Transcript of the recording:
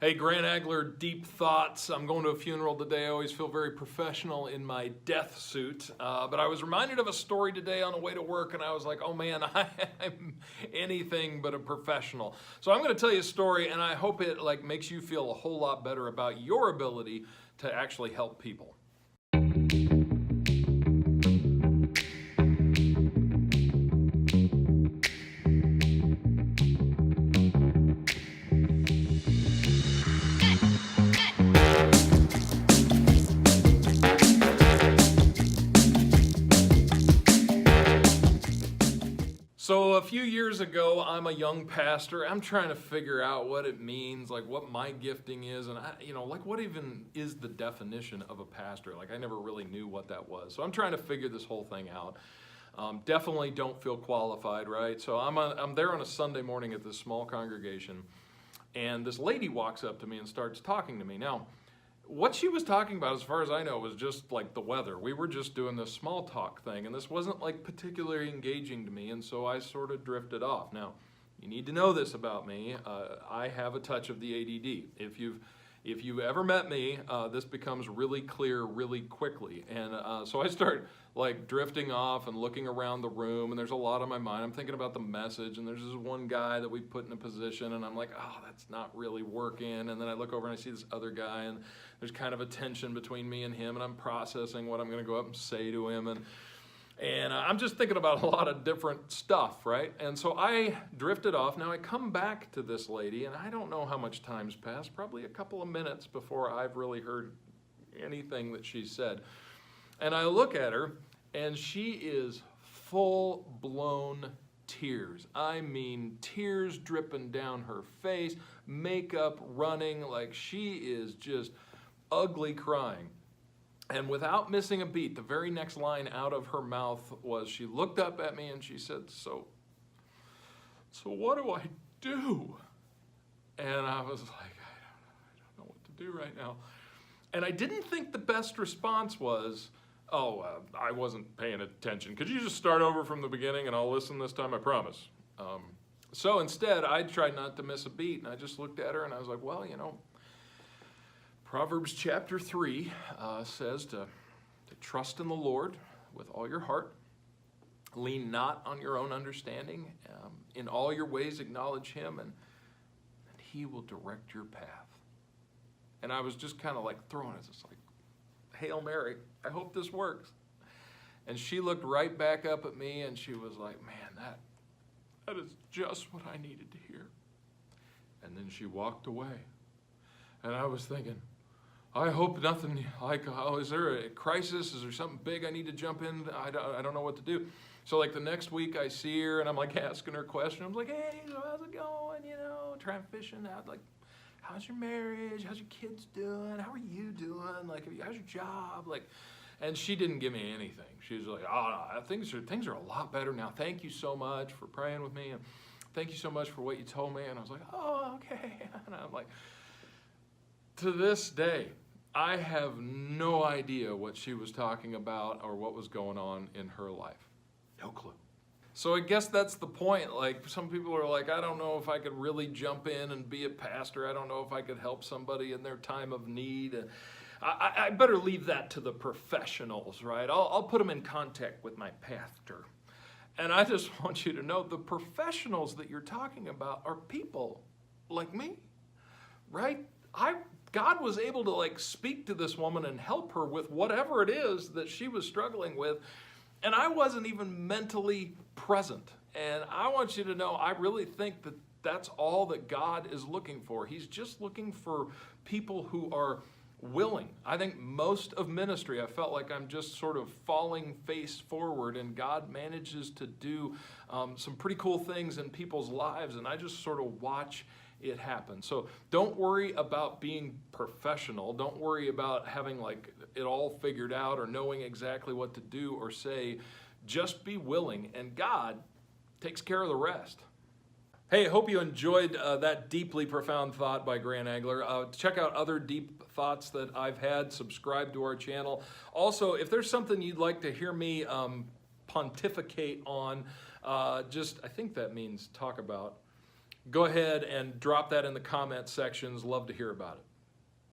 Hey, Grant Agler, Deep Thoughts. I'm going to a funeral today. I always feel very professional in my death suit. But I was reminded of a story today on the way to work, and I was like, oh man, I'm anything but a professional. So I'm going to tell you a story, and I hope it makes you feel a whole lot better about your ability to actually help people. So a few years ago, I'm a young pastor. I'm trying to figure out what it means, like what my gifting is, and what even is the definition of a pastor? Like I never really knew what that was. So I'm trying to figure this whole thing out. Definitely don't feel qualified, right? So I'm there on a Sunday morning at this small congregation, and this lady walks up to me and starts talking to me. Now, what she was talking about, as far as I know, was just like the weather. We were just doing this small talk thing, and this wasn't like particularly engaging to me, and so I sort of drifted off. Now, you need to know this about me. I have a touch of the ADD. If you've ever met me, this becomes really clear really quickly. And so I start like drifting off and looking around the room, and there's a lot on my mind. I'm thinking about the message, and there's this one guy that we put in a position, and I'm like, oh, that's not really working. And then I look over and I see this other guy, and there's kind of a tension between me and him, and I'm processing what I'm going to go up and say to him. And I'm just thinking about a lot of different stuff, right? And so I drifted off. Now I come back to this lady, and I don't know how much time's passed, probably a couple of minutes before I've really heard anything that she said. And I look at her, and she is full-blown tears. I mean, tears dripping down her face, makeup running, like she is just ugly crying. And without missing a beat, the very next line out of her mouth was, she looked up at me and she said, so what do I do? And I was like, I don't know what to do right now. And I didn't think the best response was, I wasn't paying attention. Could you just start over from the beginning and I'll listen this time, I promise. So instead, I tried not to miss a beat, and I just looked at her and I was like, well, Proverbs chapter 3 says to trust in the Lord with all your heart, lean not on your own understanding, in all your ways acknowledge him, and he will direct your path. And I was just kind of like throwing it, just like, Hail Mary, I hope this works. And she looked right back up at me and she was like, man, that is just what I needed to hear. And then she walked away. And I was thinking, I hope nothing like, is there a crisis? Is there something big I need to jump in? I don't know what to do. So like the next week I see her and I'm like asking her questions. I'm like, hey, so how's it going? Trying fishing out, like, how's your marriage? How's your kids doing? How are you doing? Like, how's your job? Like, and she didn't give me anything. She was like, oh, things are a lot better now. Thank you so much for praying with me. And thank you so much for what you told me. And I was like, oh, okay. And I'm like, to this day, I have no idea what she was talking about or what was going on in her life. No clue. So I guess that's the point. Like, some people are like, I don't know if I could really jump in and be a pastor. I don't know if I could help somebody in their time of need. I better leave that to the professionals, right? I'll put them in contact with my pastor. And I just want you to know the professionals that you're talking about are people like me, right? God was able to speak to this woman and help her with whatever it is that she was struggling with. And I wasn't even mentally present. And I want you to know, I really think that that's all that God is looking for. He's just looking for people who are willing. I think most of ministry, I felt like I'm just sort of falling face forward, and God manages to do some pretty cool things in people's lives, and I just sort of watch it happen. So don't worry about being professional. Don't worry about having it all figured out or knowing exactly what to do or say. Just be willing, and God takes care of the rest. Hey, I hope you enjoyed that deeply profound thought by Grant Agler. Check out other deep thoughts that I've had. Subscribe to our channel. Also, if there's something you'd like to hear me pontificate on, I think that means talk about, go ahead and drop that in the comment sections. Love to hear about it.